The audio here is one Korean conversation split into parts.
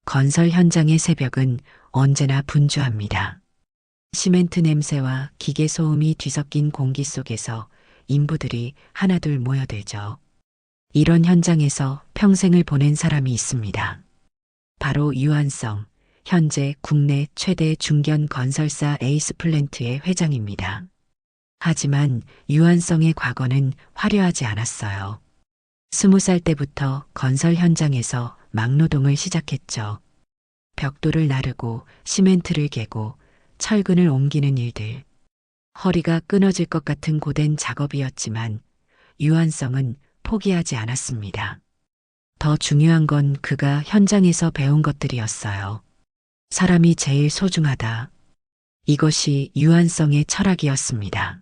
건설 현장의 새벽은 언제나 분주합니다. 시멘트 냄새와 기계 소음이 뒤섞인 공기 속에서 인부들이 하나둘 모여들죠. 이런 현장에서 평생을 보낸 사람이 있습니다. 바로 유한성, 현재 국내 최대 중견 건설사 에이스플랜트의 회장입니다. 하지만 유한성의 과거는 화려하지 않았어요. 20살 때부터 건설 현장에서 막노동을 시작했죠. 벽돌을 나르고 시멘트를 개고 철근을 옮기는 일들. 허리가 끊어질 것 같은 고된 작업이었지만 유한성은 포기하지 않았습니다. 더 중요한 건 그가 현장에서 배운 것들이었어요. 사람이 제일 소중하다. 이것이 유한성의 철학이었습니다.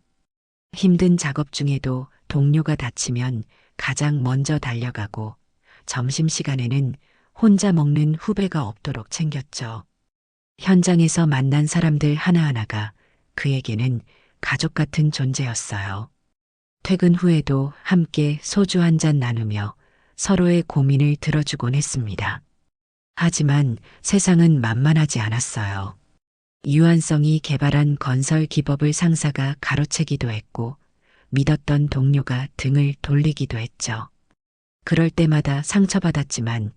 힘든 작업 중에도 동료가 다치면 가장 먼저 달려가고 점심시간에는 혼자 먹는 후배가 없도록 챙겼죠. 현장에서 만난 사람들 하나하나가 그에게는 가족 같은 존재였어요. 퇴근 후에도 함께 소주 한 잔 나누며 서로의 고민을 들어주곤 했습니다. 하지만 세상은 만만하지 않았어요. 유한성이 개발한 건설 기법을 상사가 가로채기도 했고 믿었던 동료가 등을 돌리기도 했죠. 그럴 때마다 상처받았지만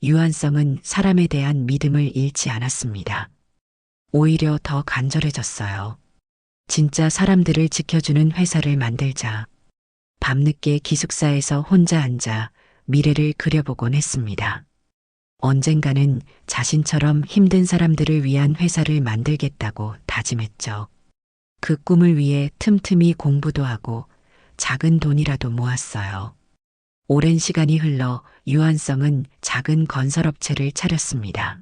유한성은 사람에 대한 믿음을 잃지 않았습니다. 오히려 더 간절해졌어요. 진짜 사람들을 지켜주는 회사를 만들자. 밤늦게 기숙사에서 혼자 앉아 미래를 그려보곤 했습니다. 언젠가는 자신처럼 힘든 사람들을 위한 회사를 만들겠다고 다짐했죠. 그 꿈을 위해 틈틈이 공부도 하고 작은 돈이라도 모았어요. 오랜 시간이 흘러 유한성은 작은 건설업체를 차렸습니다.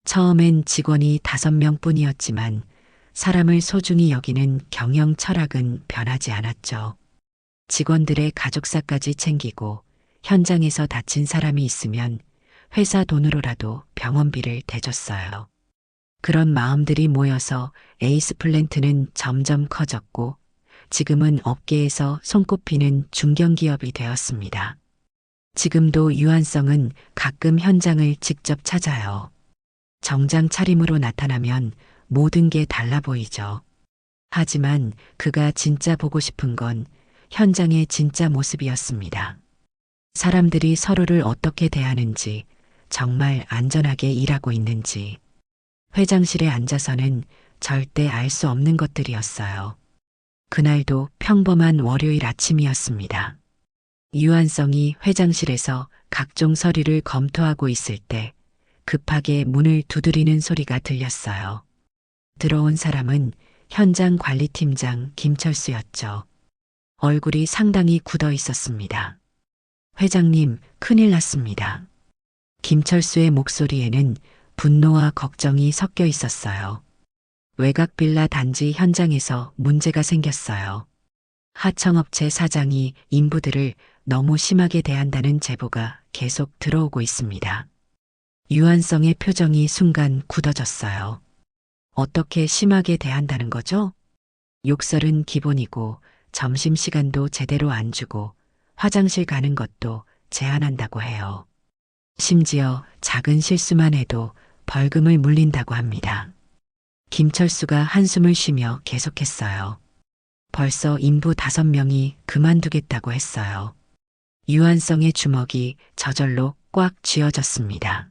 처음엔 직원이 5명뿐이었지만 사람을 소중히 여기는 경영 철학은 변하지 않았죠. 직원들의 가족사까지 챙기고 현장에서 다친 사람이 있으면 회사 돈으로라도 병원비를 대줬어요. 그런 마음들이 모여서 에이스플랜트는 점점 커졌고 지금은 업계에서 손꼽히는 중견기업이 되었습니다. 지금도 유한성은 가끔 현장을 직접 찾아요. 정장 차림으로 나타나면 모든 게 달라 보이죠. 하지만 그가 진짜 보고 싶은 건 현장의 진짜 모습이었습니다. 사람들이 서로를 어떻게 대하는지, 정말 안전하게 일하고 있는지, 회장실에 앉아서는 절대 알 수 없는 것들이었어요. 그날도 평범한 월요일 아침이었습니다. 유한성이 회장실에서 각종 서류를 검토하고 있을 때 급하게 문을 두드리는 소리가 들렸어요. 들어온 사람은 현장 관리팀장 김철수였죠. 얼굴이 상당히 굳어 있었습니다. 회장님, 큰일 났습니다. 김철수의 목소리에는 분노와 걱정이 섞여 있었어요. 외곽 빌라 단지 현장에서 문제가 생겼어요. 하청업체 사장이 인부들을 너무 심하게 대한다는 제보가 계속 들어오고 있습니다. 유한성의 표정이 순간 굳어졌어요. 어떻게 심하게 대한다는 거죠? 욕설은 기본이고 점심시간도 제대로 안 주고 화장실 가는 것도 제한한다고 해요. 심지어 작은 실수만 해도 벌금을 물린다고 합니다. 김철수가 한숨을 쉬며 계속했어요. 벌써 인부 5명이 그만두겠다고 했어요. 유한성의 주먹이 저절로 꽉 쥐어졌습니다.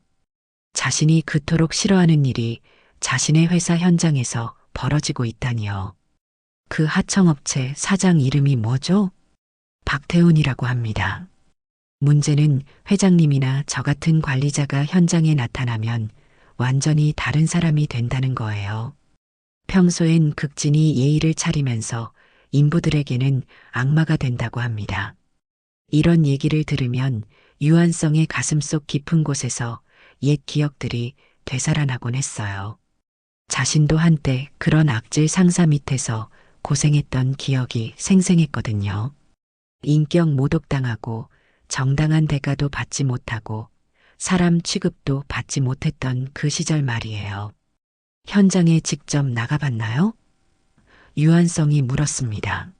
자신이 그토록 싫어하는 일이 자신의 회사 현장에서 벌어지고 있다니요. 그 하청업체 사장 이름이 뭐죠? 박태훈이라고 합니다. 문제는 회장님이나 저 같은 관리자가 현장에 나타나면 완전히 다른 사람이 된다는 거예요. 평소엔 극진히 예의를 차리면서 인부들에게는 악마가 된다고 합니다. 이런 얘기를 들으면 유한성의 가슴속 깊은 곳에서 옛 기억들이 되살아나곤 했어요. 자신도 한때 그런 악질 상사 밑에서 고생했던 기억이 생생했거든요. 인격 모독당하고 정당한 대가도 받지 못하고 사람 취급도 받지 못했던 그 시절 말이에요. 현장에 직접 나가봤나요? 유한성이 물었습니다.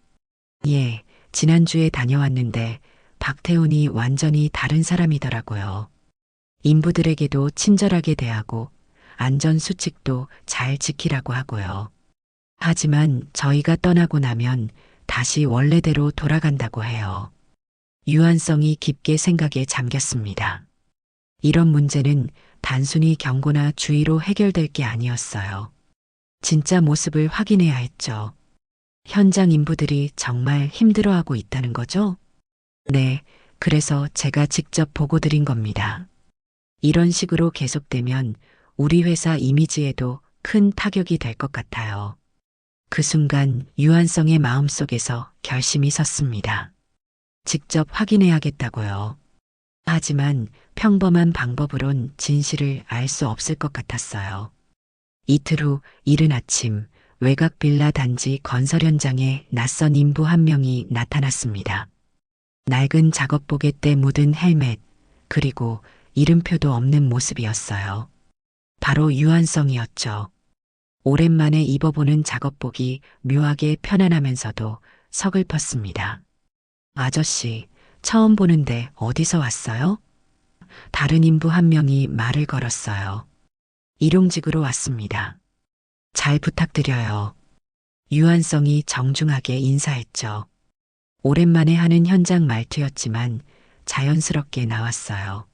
예, 지난주에 다녀왔는데 박태훈이 완전히 다른 사람이더라고요. 인부들에게도 친절하게 대하고 안전수칙도 잘 지키라고 하고요. 하지만 저희가 떠나고 나면 다시 원래대로 돌아간다고 해요. 유한성이 깊게 생각에 잠겼습니다. 이런 문제는 단순히 경고나 주의로 해결될 게 아니었어요. 진짜 모습을 확인해야 했죠. 현장 인부들이 정말 힘들어하고 있다는 거죠? 네, 그래서 제가 직접 보고 드린 겁니다. 이런 식으로 계속되면 우리 회사 이미지에도 큰 타격이 될 것 같아요. 그 순간 유한성의 마음속에서 결심이 섰습니다. 직접 확인해야겠다고요. 하지만 평범한 방법으론 진실을 알 수 없을 것 같았어요. 이틀 후 이른 아침 외곽 빌라 단지 건설 현장에 낯선 인부 한 명이 나타났습니다. 낡은 작업복에 때 묻은 헬멧, 그리고 이름표도 없는 모습이었어요. 바로 유한성이었죠. 오랜만에 입어보는 작업복이 묘하게 편안하면서도 서글펐습니다. 아저씨, 처음 보는데 어디서 왔어요? 다른 인부 한 명이 말을 걸었어요. 일용직으로 왔습니다. 잘 부탁드려요. 유한성이 정중하게 인사했죠. 오랜만에 하는 현장 말투였지만 자연스럽게 나왔어요.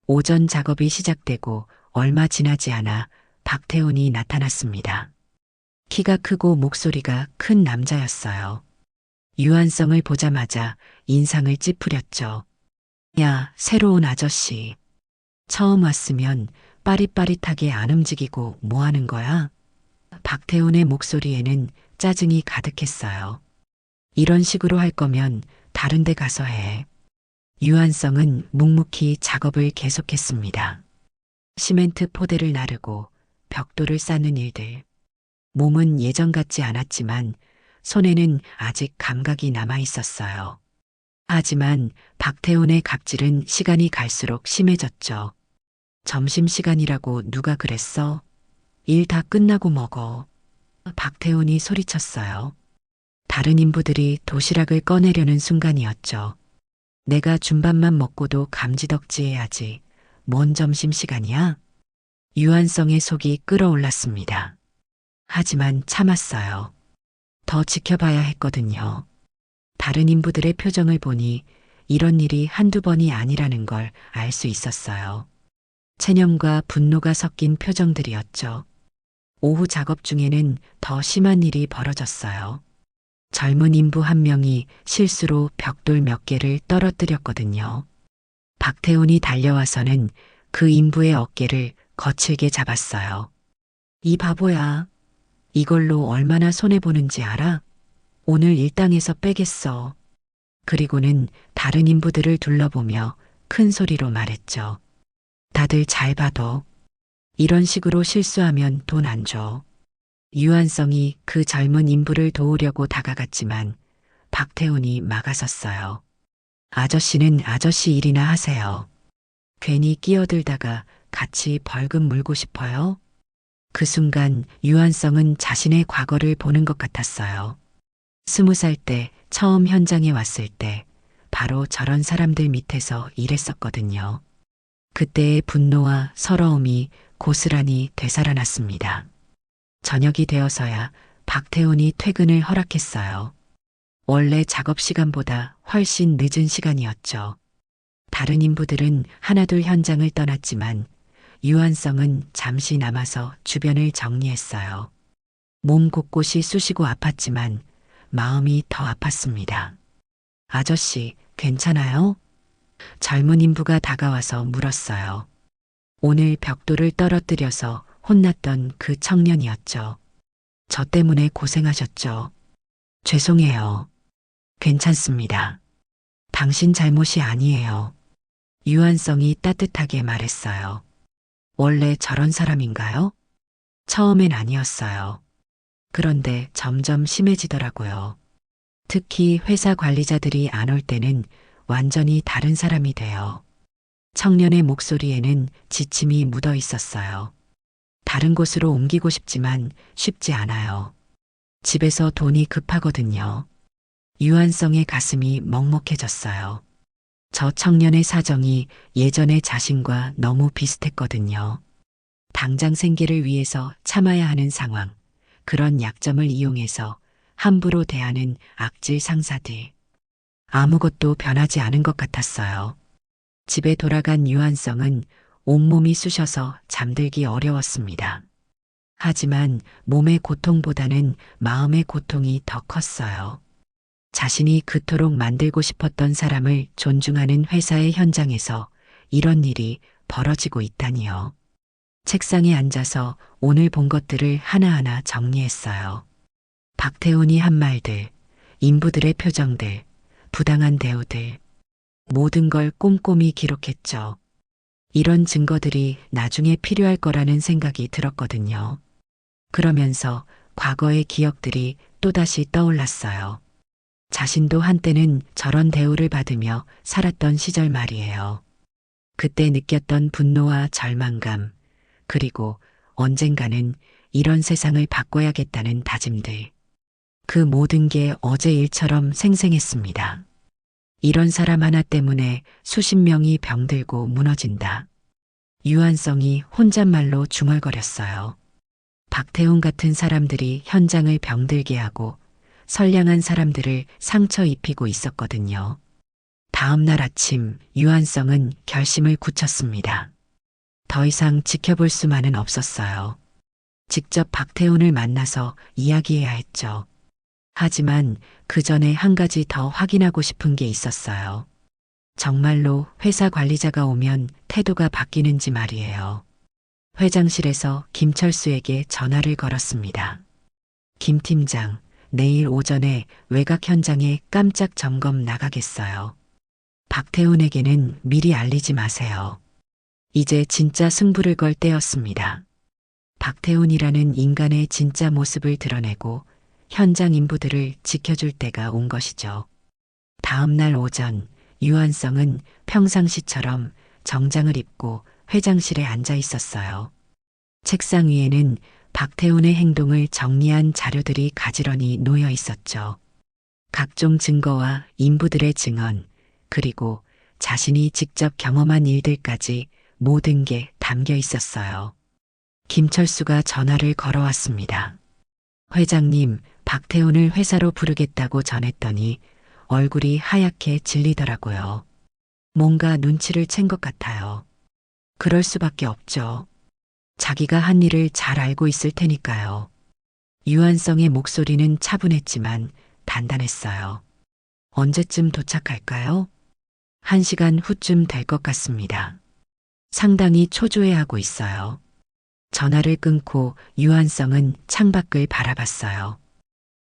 오전 작업이 시작되고 얼마 지나지 않아 박태훈이 나타났습니다. 키가 크고 목소리가 큰 남자였어요. 유한성을 보자마자 인상을 찌푸렸죠. 야, 새로운 아저씨. 처음 왔으면 빠릿빠릿하게 안 움직이고 뭐 하는 거야? 박태훈의 목소리에는 짜증이 가득했어요. 이런 식으로 할 거면 다른 데 가서 해. 유한성은 묵묵히 작업을 계속했습니다. 시멘트 포대를 나르고 벽돌을 쌓는 일들. 몸은 예전 같지 않았지만 손에는 아직 감각이 남아 있었어요. 하지만 박태훈의 갑질은 시간이 갈수록 심해졌죠. 점심시간이라고 누가 그랬어? 일 다 끝나고 먹어. 박태훈이 소리쳤어요. 다른 인부들이 도시락을 꺼내려는 순간이었죠. 내가 준밥만 먹고도 감지덕지해야지. 뭔 점심시간이야? 유한성의 속이 끓어올랐습니다. 하지만 참았어요. 더 지켜봐야 했거든요. 다른 인부들의 표정을 보니 이런 일이 한두 번이 아니라는 걸 알 수 있었어요. 체념과 분노가 섞인 표정들이었죠. 오후 작업 중에는 더 심한 일이 벌어졌어요. 젊은 인부 한 명이 실수로 벽돌 몇 개를 떨어뜨렸거든요. 박태훈이 달려와서는 그 인부의 어깨를 거칠게 잡았어요. 이 바보야. 이걸로 얼마나 손해보는지 알아? 오늘 일당에서 빼겠어. 그리고는 다른 인부들을 둘러보며 큰 소리로 말했죠. 다들 잘 봐도 이런 식으로 실수하면 돈 안 줘. 유한성이 그 젊은 인부를 도우려고 다가갔지만 박태훈이 막아섰어요. 아저씨는 아저씨 일이나 하세요. 괜히 끼어들다가 같이 벌금 물고 싶어요? 그 순간 유한성은 자신의 과거를 보는 것 같았어요. 20살 때 처음 현장에 왔을 때 바로 저런 사람들 밑에서 일했었거든요. 그때의 분노와 서러움이 고스란히 되살아났습니다. 저녁이 되어서야 박태훈이 퇴근을 허락했어요. 원래 작업 시간보다 훨씬 늦은 시간이었죠. 다른 인부들은 하나둘 현장을 떠났지만 유한성은 잠시 남아서 주변을 정리했어요. 몸 곳곳이 쑤시고 아팠지만 마음이 더 아팠습니다. 아저씨, 괜찮아요? 젊은 인부가 다가와서 물었어요. 오늘 벽돌을 떨어뜨려서 혼났던 그 청년이었죠. 저 때문에 고생하셨죠. 죄송해요. 괜찮습니다. 당신 잘못이 아니에요. 유한성이 따뜻하게 말했어요. 원래 저런 사람인가요? 처음엔 아니었어요. 그런데 점점 심해지더라고요. 특히 회사 관리자들이 안 올 때는 완전히 다른 사람이 돼요. 청년의 목소리에는 지침이 묻어 있었어요. 다른 곳으로 옮기고 싶지만 쉽지 않아요. 집에서 돈이 급하거든요. 유한성의 가슴이 먹먹해졌어요. 저 청년의 사정이 예전의 자신과 너무 비슷했거든요. 당장 생계를 위해서 참아야 하는 상황, 그런 약점을 이용해서 함부로 대하는 악질 상사들. 아무것도 변하지 않은 것 같았어요. 집에 돌아간 유한성은 온몸이 쑤셔서 잠들기 어려웠습니다. 하지만 몸의 고통보다는 마음의 고통이 더 컸어요. 자신이 그토록 만들고 싶었던 사람을 존중하는 회사의 현장에서 이런 일이 벌어지고 있다니요. 책상에 앉아서 오늘 본 것들을 하나하나 정리했어요. 박태훈이 한 말들, 인부들의 표정들, 부당한 대우들, 모든 걸 꼼꼼히 기록했죠. 이런 증거들이 나중에 필요할 거라는 생각이 들었거든요. 그러면서 과거의 기억들이 또다시 떠올랐어요. 자신도 한때는 저런 대우를 받으며 살았던 시절 말이에요. 그때 느꼈던 분노와 절망감, 그리고 언젠가는 이런 세상을 바꿔야겠다는 다짐들. 그 모든 게 어제 일처럼 생생했습니다. 이런 사람 하나 때문에 수십 명이 병들고 무너진다. 유한성이 혼잣말로 중얼거렸어요. 박태훈 같은 사람들이 현장을 병들게 하고 선량한 사람들을 상처 입히고 있었거든요. 다음 날 아침 유한성은 결심을 굳혔습니다. 더 이상 지켜볼 수만은 없었어요. 직접 박태훈을 만나서 이야기해야 했죠. 하지만 그 전에 한 가지 더 확인하고 싶은 게 있었어요. 정말로 회사 관리자가 오면 태도가 바뀌는지 말이에요. 회장실에서 김철수에게 전화를 걸었습니다. 김 팀장, 내일 오전에 외곽 현장에 깜짝 점검 나가겠어요. 박태훈에게는 미리 알리지 마세요. 이제 진짜 승부를 걸 때였습니다. 박태훈이라는 인간의 진짜 모습을 드러내고 현장 인부들을 지켜줄 때가 온 것이죠. 다음 날 오전, 유한성은 평상시처럼 정장을 입고 회장실에 앉아 있었어요. 책상 위에는 박태훈의 행동을 정리한 자료들이 가지런히 놓여 있었죠. 각종 증거와 인부들의 증언, 그리고 자신이 직접 경험한 일들까지 모든 게 담겨 있었어요. 김철수가 전화를 걸어왔습니다. 회장님, 박태훈을 회사로 부르겠다고 전했더니 얼굴이 하얗게 질리더라고요. 뭔가 눈치를 챈 것 같아요. 그럴 수밖에 없죠. 자기가 한 일을 잘 알고 있을 테니까요. 유한성의 목소리는 차분했지만 단단했어요. 언제쯤 도착할까요? 1시간 후쯤 될 것 같습니다. 상당히 초조해하고 있어요. 전화를 끊고 유한성은 창밖을 바라봤어요.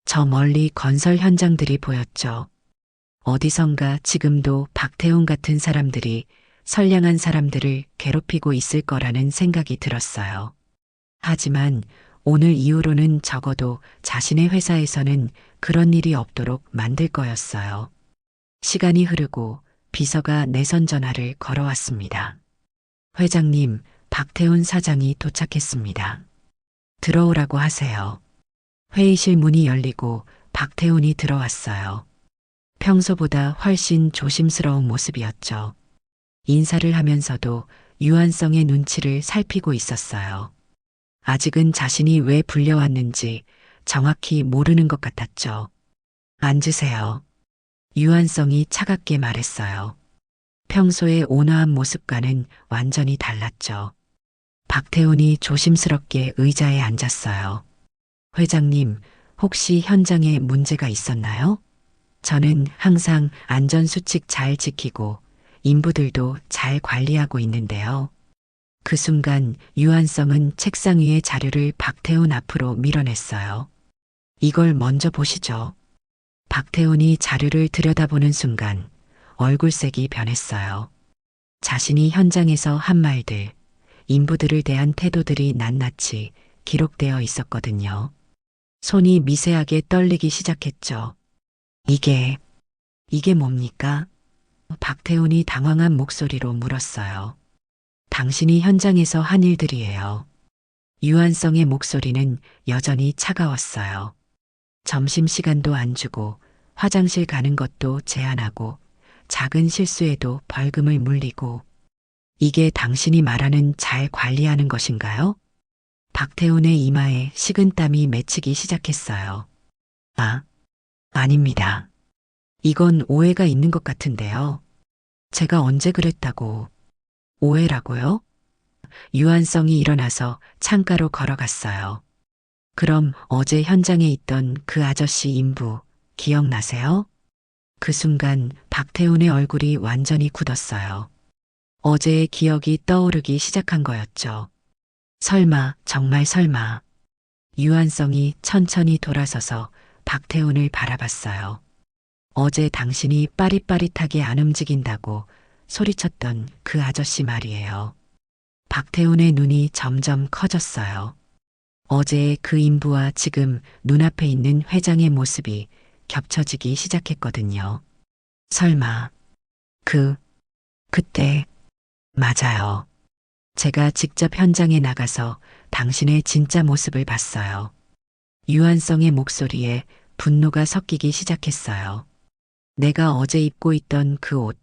저 멀리 건설 현장들이 보였죠. 어디선가 지금도 박태훈 같은 사람들이 선량한 사람들을 괴롭히고 있을 거라는 생각이 들었어요. 하지만 오늘 이후로는 적어도 자신의 회사에서는 그런 일이 없도록 만들 거였어요. 시간이 흐르고 비서가 내선 전화를 걸어왔습니다. 회장님, 박태훈 사장이 도착했습니다. 들어오라고 하세요. 회의실 문이 열리고 박태훈이 들어왔어요. 평소보다 훨씬 조심스러운 모습이었죠. 인사를 하면서도 유한성의 눈치를 살피고 있었어요. 아직은 자신이 왜 불려왔는지 정확히 모르는 것 같았죠. 앉으세요. 유한성이 차갑게 말했어요. 평소의 온화한 모습과는 완전히 달랐죠. 박태훈이 조심스럽게 의자에 앉았어요. 회장님, 혹시 현장에 문제가 있었나요? 저는 항상 안전수칙 잘 지키고 인부들도 잘 관리하고 있는데요. 그 순간 유한성은 책상 위의 자료를 박태훈 앞으로 밀어냈어요. 이걸 먼저 보시죠. 박태훈이 자료를 들여다보는 순간 얼굴색이 변했어요. 자신이 현장에서 한 말들, 인부들을 대한 태도들이 낱낱이 기록되어 있었거든요. 손이 미세하게 떨리기 시작했죠. 이게 뭡니까? 박태훈이 당황한 목소리로 물었어요. 당신이 현장에서 한 일들이에요. 유한성의 목소리는 여전히 차가웠어요. 점심시간도 안 주고 화장실 가는 것도 제한하고 작은 실수에도 벌금을 물리고 이게 당신이 말하는 잘 관리하는 것인가요? 박태훈의 이마에 식은땀이 맺히기 시작했어요. 아, 아닙니다. 이건 오해가 있는 것 같은데요. 제가 언제 그랬다고. 오해라고요? 유한성이 일어나서 창가로 걸어갔어요. 그럼 어제 현장에 있던 그 아저씨 인부 기억나세요? 그 순간 박태훈의 얼굴이 완전히 굳었어요. 어제의 기억이 떠오르기 시작한 거였죠. 설마, 정말 설마. 유한성이 천천히 돌아서서 박태훈을 바라봤어요. 어제 당신이 빠릿빠릿하게 안 움직인다고 소리쳤던 그 아저씨 말이에요. 박태훈의 눈이 점점 커졌어요. 어제의 그 인부와 지금 눈앞에 있는 회장의 모습이 겹쳐지기 시작했거든요. 설마, 그때, 맞아요. 제가 직접 현장에 나가서 당신의 진짜 모습을 봤어요. 유한성의 목소리에 분노가 섞이기 시작했어요. 내가 어제 입고 있던 그 옷,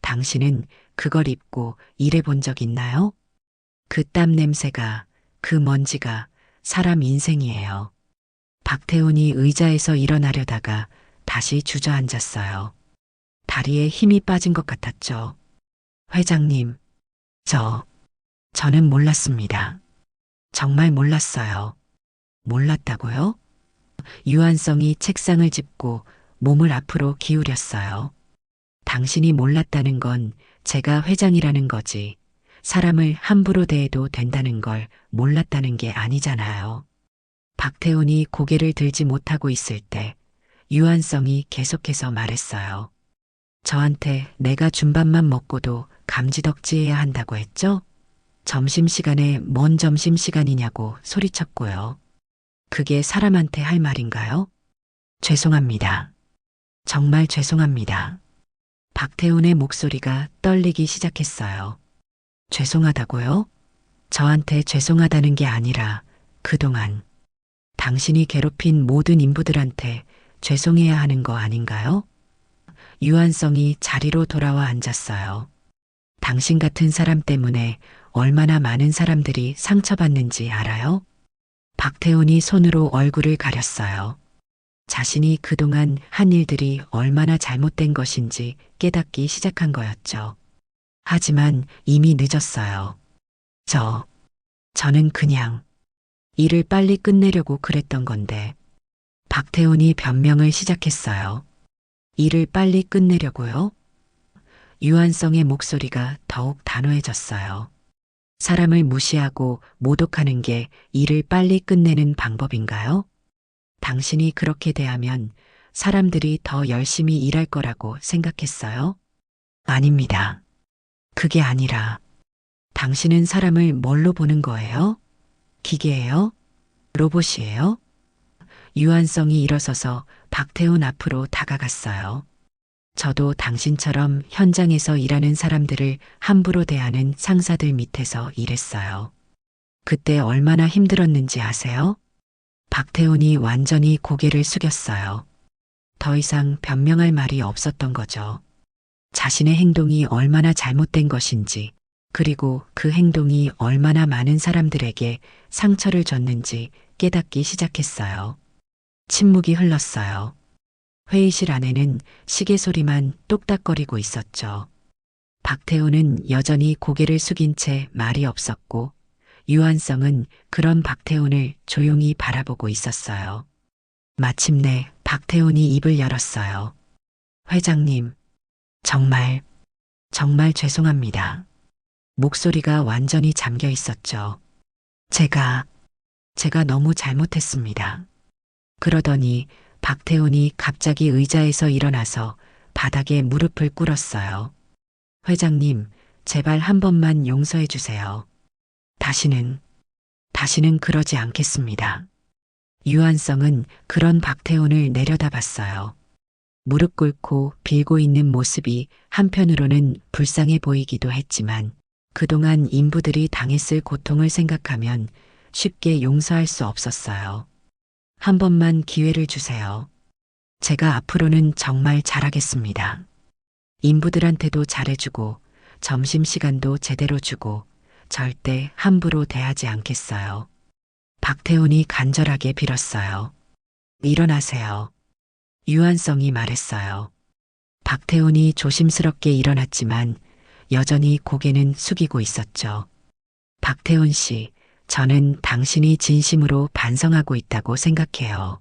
당신은 그걸 입고 일해본 적 있나요? 그 땀 냄새가, 그 먼지가 사람 인생이에요. 박태훈이 의자에서 일어나려다가 다시 주저앉았어요. 다리에 힘이 빠진 것 같았죠. 회장님, 저는 몰랐습니다. 정말 몰랐어요. 몰랐다고요? 유한성이 책상을 짚고 몸을 앞으로 기울였어요. 당신이 몰랐다는 건 제가 회장이라는 거지. 사람을 함부로 대해도 된다는 걸 몰랐다는 게 아니잖아요. 박태훈이 고개를 들지 못하고 있을 때 유한성이 계속해서 말했어요. 저한테 내가 준 밥만 먹고도 감지덕지해야 한다고 했죠? 점심시간에 뭔 점심시간이냐고 소리쳤고요. 그게 사람한테 할 말인가요? 죄송합니다. 정말 죄송합니다. 박태훈의 목소리가 떨리기 시작했어요. 죄송하다고요? 저한테 죄송하다는 게 아니라 그동안 당신이 괴롭힌 모든 인부들한테 죄송해야 하는 거 아닌가요? 유한성이 자리로 돌아와 앉았어요. 당신 같은 사람 때문에 얼마나 많은 사람들이 상처받는지 알아요? 박태훈이 손으로 얼굴을 가렸어요. 자신이 그동안 한 일들이 얼마나 잘못된 것인지 깨닫기 시작한 거였죠. 하지만 이미 늦었어요. 저는 그냥 일을 빨리 끝내려고 그랬던 건데. 박태훈이 변명을 시작했어요. 일을 빨리 끝내려고요? 유한성의 목소리가 더욱 단호해졌어요. 사람을 무시하고 모독하는 게 일을 빨리 끝내는 방법인가요? 당신이 그렇게 대하면 사람들이 더 열심히 일할 거라고 생각했어요? 아닙니다. 그게 아니라 당신은 사람을 뭘로 보는 거예요? 기계예요? 로봇이에요? 유한성이 일어서서 박태훈 앞으로 다가갔어요. 저도 당신처럼 현장에서 일하는 사람들을 함부로 대하는 상사들 밑에서 일했어요. 그때 얼마나 힘들었는지 아세요? 박태훈이 완전히 고개를 숙였어요. 더 이상 변명할 말이 없었던 거죠. 자신의 행동이 얼마나 잘못된 것인지, 그리고 그 행동이 얼마나 많은 사람들에게 상처를 줬는지 깨닫기 시작했어요. 침묵이 흘렀어요. 회의실 안에는 시계 소리만 똑딱거리고 있었죠. 박태훈은 여전히 고개를 숙인 채 말이 없었고, 유한성은 그런 박태훈을 조용히 바라보고 있었어요. 마침내 박태훈이 입을 열었어요. 회장님, 정말 죄송합니다. 목소리가 완전히 잠겨 있었죠. 제가 너무 잘못했습니다. 그러더니 박태훈이 갑자기 의자에서 일어나서 바닥에 무릎을 꿇었어요. 회장님, 제발 한 번만 용서해 주세요. 다시는 그러지 않겠습니다. 유한성은 그런 박태훈을 내려다봤어요. 무릎 꿇고 빌고 있는 모습이 한편으로는 불쌍해 보이기도 했지만 그동안 인부들이 당했을 고통을 생각하면 쉽게 용서할 수 없었어요. 한 번만 기회를 주세요. 제가 앞으로는 정말 잘하겠습니다. 인부들한테도 잘해주고 점심시간도 제대로 주고 절대 함부로 대하지 않겠어요. 박태훈이 간절하게 빌었어요. 일어나세요. 유한성이 말했어요. 박태훈이 조심스럽게 일어났지만 여전히 고개는 숙이고 있었죠. 박태훈 씨, 저는 당신이 진심으로 반성하고 있다고 생각해요.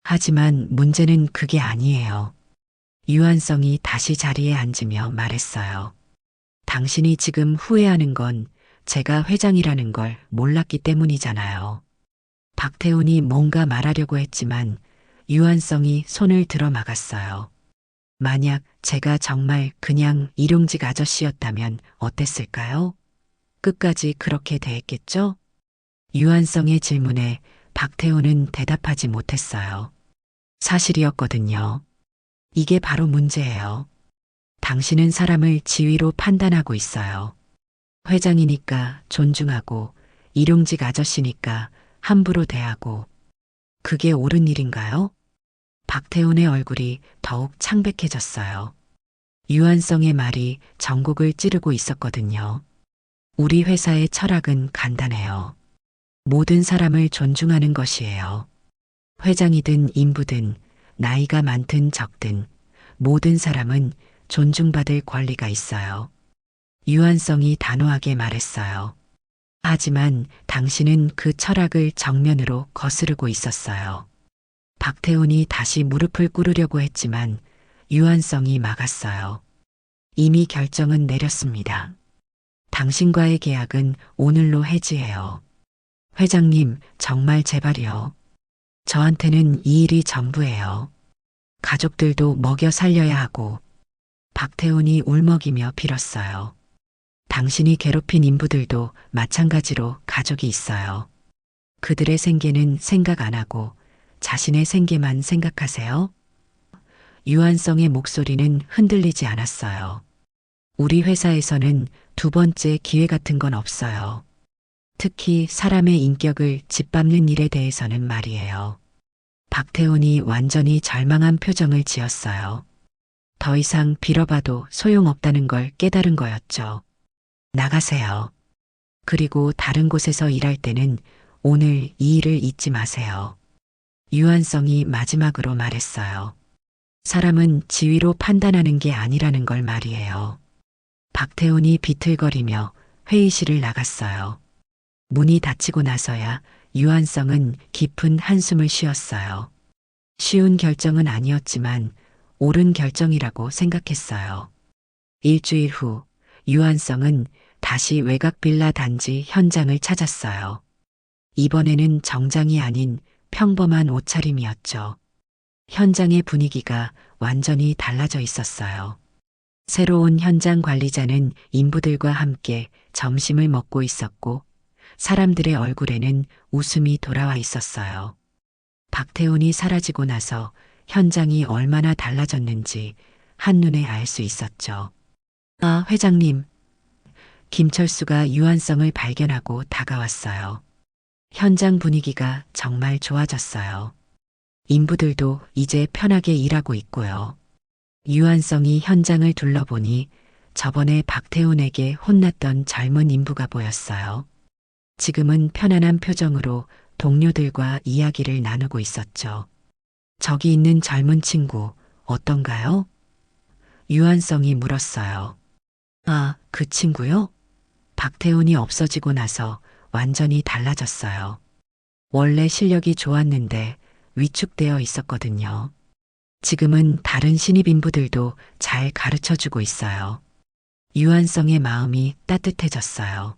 하지만 문제는 그게 아니에요. 유한성이 다시 자리에 앉으며 말했어요. 당신이 지금 후회하는 건 제가 회장이라는 걸 몰랐기 때문이잖아요. 박태훈이 뭔가 말하려고 했지만 유한성이 손을 들어 막았어요. 만약 제가 정말 그냥 일용직 아저씨였다면 어땠을까요? 끝까지 그렇게 대했겠죠? 유한성의 질문에 박태훈은 대답하지 못했어요. 사실이었거든요. 이게 바로 문제예요. 당신은 사람을 지위로 판단하고 있어요. 회장이니까 존중하고 일용직 아저씨니까 함부로 대하고. 그게 옳은 일인가요? 박태훈의 얼굴이 더욱 창백해졌어요. 유한성의 말이 전곡을 찌르고 있었거든요. 우리 회사의 철학은 간단해요. 모든 사람을 존중하는 것이에요. 회장이든 인부든 나이가 많든 적든 모든 사람은 존중받을 권리가 있어요. 유한성이 단호하게 말했어요. 하지만 당신은 그 철학을 정면으로 거스르고 있었어요. 박태훈이 다시 무릎을 꿇으려고 했지만 유한성이 막았어요. 이미 결정은 내렸습니다. 당신과의 계약은 오늘로 해지해요. 회장님, 정말 제발이요. 저한테는 이 일이 전부예요. 가족들도 먹여 살려야 하고. 박태훈이 울먹이며 빌었어요. 당신이 괴롭힌 인부들도 마찬가지로 가족이 있어요. 그들의 생계는 생각 안 하고 자신의 생계만 생각하세요? 유한성의 목소리는 흔들리지 않았어요. 우리 회사에서는 두 번째 기회 같은 건 없어요. 특히 사람의 인격을 짓밟는 일에 대해서는 말이에요. 박태훈이 완전히 절망한 표정을 지었어요. 더 이상 빌어봐도 소용없다는 걸 깨달은 거였죠. 나가세요. 그리고 다른 곳에서 일할 때는 오늘 이 일을 잊지 마세요. 유한성이 마지막으로 말했어요. 사람은 지위로 판단하는 게 아니라는 걸 말이에요. 박태훈이 비틀거리며 회의실을 나갔어요. 문이 닫히고 나서야 유한성은 깊은 한숨을 쉬었어요. 쉬운 결정은 아니었지만 옳은 결정이라고 생각했어요. 일주일 후 유한성은 다시 외곽 빌라 단지 현장을 찾았어요. 이번에는 정장이 아닌 평범한 옷차림이었죠. 현장의 분위기가 완전히 달라져 있었어요. 새로운 현장 관리자는 인부들과 함께 점심을 먹고 있었고 사람들의 얼굴에는 웃음이 돌아와 있었어요. 박태훈이 사라지고 나서 현장이 얼마나 달라졌는지 한눈에 알 수 있었죠. 아, 회장님. 김철수가 유한성을 발견하고 다가왔어요. 현장 분위기가 정말 좋아졌어요. 인부들도 이제 편하게 일하고 있고요. 유한성이 현장을 둘러보니 저번에 박태훈에게 혼났던 젊은 인부가 보였어요. 지금은 편안한 표정으로 동료들과 이야기를 나누고 있었죠. 저기 있는 젊은 친구 어떤가요? 유한성이 물었어요. 아, 그 친구요? 박태훈이 없어지고 나서 완전히 달라졌어요. 원래 실력이 좋았는데 위축되어 있었거든요. 지금은 다른 신입 인부들도 잘 가르쳐주고 있어요. 유한성의 마음이 따뜻해졌어요.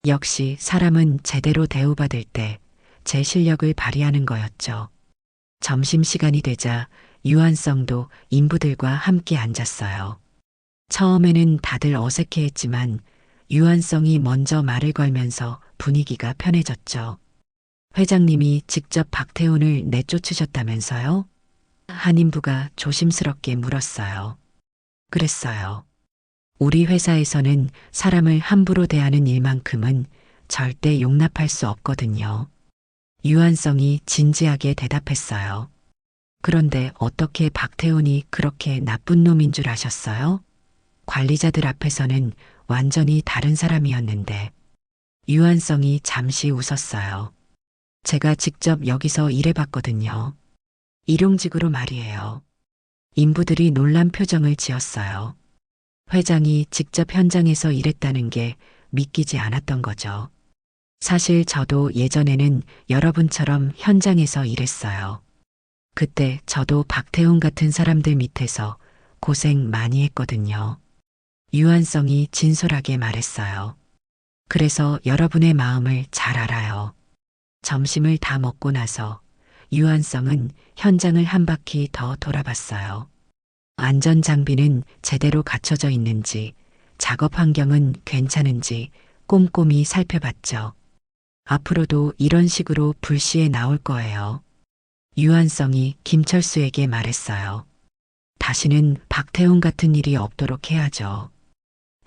역시 사람은 제대로 대우받을 때 제 실력을 발휘하는 거였죠. 점심시간이 되자 유한성도 인부들과 함께 앉았어요. 처음에는 다들 어색해했지만 유한성이 먼저 말을 걸면서 분위기가 편해졌죠. 회장님이 직접 박태훈을 내쫓으셨다면서요? 한 인부가 조심스럽게 물었어요. 그랬어요. 우리 회사에서는 사람을 함부로 대하는 일만큼은 절대 용납할 수 없거든요. 유한성이 진지하게 대답했어요. 그런데 어떻게 박태훈이 그렇게 나쁜 놈인 줄 아셨어요? 관리자들 앞에서는 완전히 다른 사람이었는데 유한성이 잠시 웃었어요. 제가 직접 여기서 일해봤거든요. 일용직으로 말이에요. 인부들이 놀란 표정을 지었어요. 회장이 직접 현장에서 일했다는 게 믿기지 않았던 거죠. 사실 저도 예전에는 여러분처럼 현장에서 일했어요. 그때 저도 박태훈 같은 사람들 밑에서 고생 많이 했거든요. 유한성이 진솔하게 말했어요. 그래서 여러분의 마음을 잘 알아요. 점심을 다 먹고 나서 유한성은 현장을 한 바퀴 더 돌아봤어요. 안전장비는 제대로 갖춰져 있는지, 작업 환경은 괜찮은지 꼼꼼히 살펴봤죠. 앞으로도 이런 식으로 불시에 나올 거예요. 유한성이 김철수에게 말했어요. 다시는 박태훈 같은 일이 없도록 해야죠.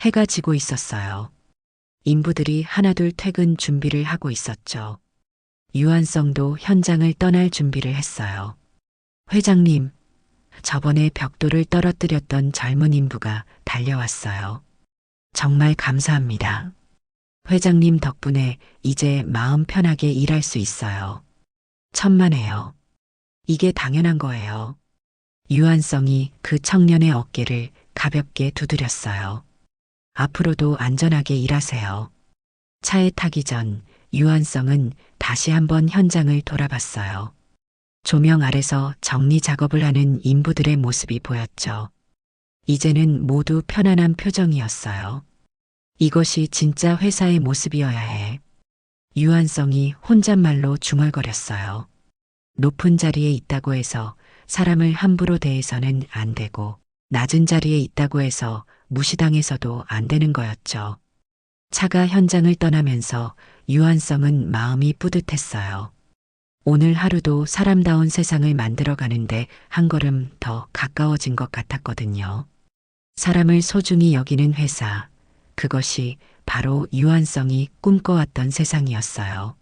해가 지고 있었어요. 인부들이 하나둘 퇴근 준비를 하고 있었죠. 유한성도 현장을 떠날 준비를 했어요. 회장님, 저번에 벽돌을 떨어뜨렸던 젊은 인부가 달려왔어요. 정말 감사합니다. 회장님 덕분에 이제 마음 편하게 일할 수 있어요. 천만에요. 이게 당연한 거예요. 유한성이 그 청년의 어깨를 가볍게 두드렸어요. 앞으로도 안전하게 일하세요. 차에 타기 전 유한성은 다시 한번 현장을 돌아봤어요. 조명 아래서 정리 작업을 하는 인부들의 모습이 보였죠. 이제는 모두 편안한 표정이었어요. 이것이 진짜 회사의 모습이어야 해. 유한성이 혼잣말로 중얼거렸어요. 높은 자리에 있다고 해서 사람을 함부로 대해서는 안 되고, 낮은 자리에 있다고 해서 무시당해서도 안 되는 거였죠. 차가 현장을 떠나면서 유한성은 마음이 뿌듯했어요. 오늘 하루도 사람다운 세상을 만들어가는데 한 걸음 더 가까워진 것 같았거든요. 사람을 소중히 여기는 회사, 그것이 바로 유한성이 꿈꿔왔던 세상이었어요.